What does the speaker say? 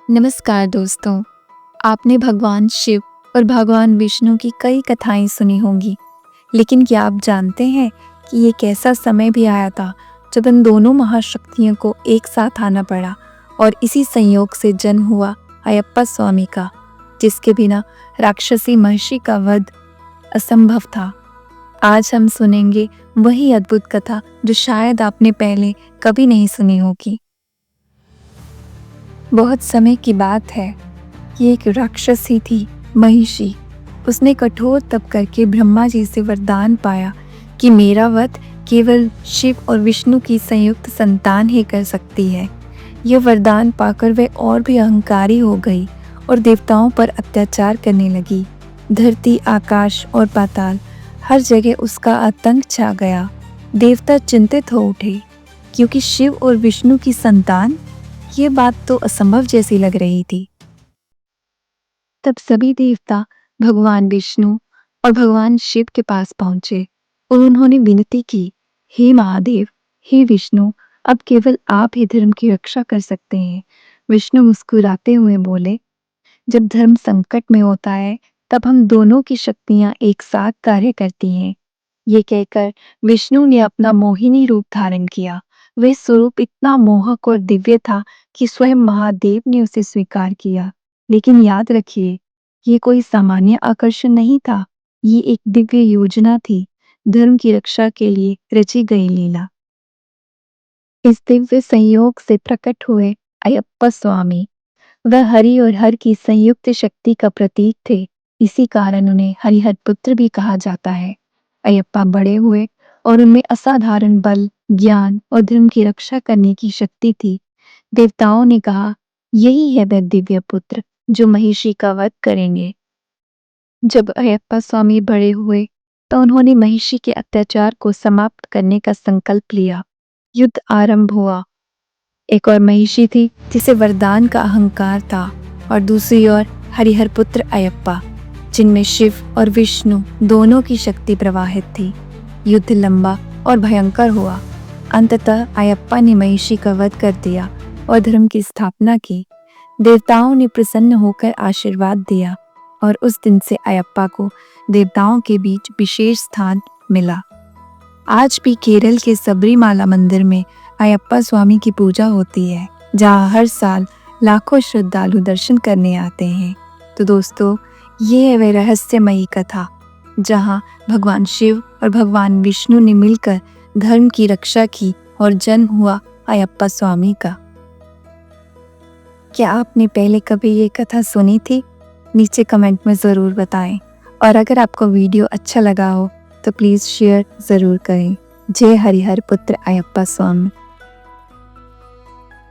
नमस्कार दोस्तों। आपने भगवान शिव और भगवान विष्णु की कई कथाएं सुनी होंगी, लेकिन क्या आप जानते हैं कि एक ऐसा समय भी आया था जब इन दोनों महाशक्तियों को एक साथ आना पड़ा और इसी संयोग से जन्म हुआ अयप्पा स्वामी का, जिसके बिना राक्षसी महिषी का वध असंभव था। आज हम सुनेंगे वही अद्भुत कथा जो शायद आपने पहले कभी नहीं सुनी होगी। बहुत समय की बात है कि एक राक्षसी थी महिषी। उसने कठोर तप करके ब्रह्मा जी से वरदान पाया कि मेरा वध केवल शिव और विष्णु की संयुक्त संतान ही कर सकती है। यह वरदान पाकर वह और भी अहंकारी हो गई और देवताओं पर अत्याचार करने लगी। धरती, आकाश और पाताल, हर जगह उसका आतंक छा गया। देवता चिंतित हो उठे क्योंकि शिव और विष्णु की संतान, ये बात तो असंभव जैसी लग रही थी। तब सभी देवता भगवान विष्णु और भगवान शिव के पास पहुंचे और उन्होंने विनती की, हे महादेव, हे विष्णु, अब केवल आप ही धर्म की रक्षा कर सकते हैं। विष्णु मुस्कुराते हुए बोले, जब धर्म संकट में होता है तब हम दोनों की शक्तियां एक साथ कार्य करती हैं। ये कहकर विष्णु ने अपना मोहिनी रूप धारण किया। वह स्वरूप इतना मोहक और दिव्य था कि स्वयं महादेव ने उसे स्वीकार किया। लेकिन याद रखिए, ये कोई सामान्य आकर्षण नहीं था, ये एक दिव्य योजना थी, धर्म की रक्षा के लिए रची गई लीला। इस दिव्य संयोग से प्रकट हुए अयप्पा स्वामी। वह हरि और हर की संयुक्त शक्ति का प्रतीक थे। इसी कारण उन्हें हरिहर पुत्र भी कहा जाता है। अयप्पा बड़े हुए और उनमें असाधारण बल, ज्ञान और धर्म की रक्षा करने की शक्ति थी। देवताओं ने कहा, यही है वह दिव्य पुत्र जो महिषी का वध करेंगे। जब अयप्पा स्वामी बड़े हुए तो उन्होंने महिषी के अत्याचार को समाप्त करने का संकल्प लिया। युद्ध आरंभ हुआ। एक और महिषी थी जिसे वरदान का अहंकार था और दूसरी ओर हरिहर पुत्र अयप्पा, जिनमें शिव और विष्णु दोनों की शक्ति प्रवाहित थी। युद्ध लंबा और भयंकर हुआ। अंततः अयप्पा ने महिषी का वध कर दिया और धर्म की स्थापना की। देवताओं ने प्रसन्न होकर आशीर्वाद दिया और उस दिन से अयप्पा को देवताओं के बीच विशेष स्थान मिला। आज भी केरल के सबरीमाला मंदिर में अयप्पा स्वामी की पूजा होती है, जहाँ हर साल लाखों श्रद्धालु दर्शन करने आते हैं। तो दोस्तों, ये है वह रहस्यमयी कथा जहाँ भगवान शिव और भगवान विष्णु ने मिलकर धर्म की रक्षा की और जन्म हुआ अयप्पा स्वामी का। क्या आपने पहले कभी ये कथा सुनी थी? नीचे कमेंट में ज़रूर बताएं। और अगर आपको वीडियो अच्छा लगा हो तो प्लीज़ शेयर ज़रूर करें। जय हरिहर पुत्र अयप्पा स्वामी।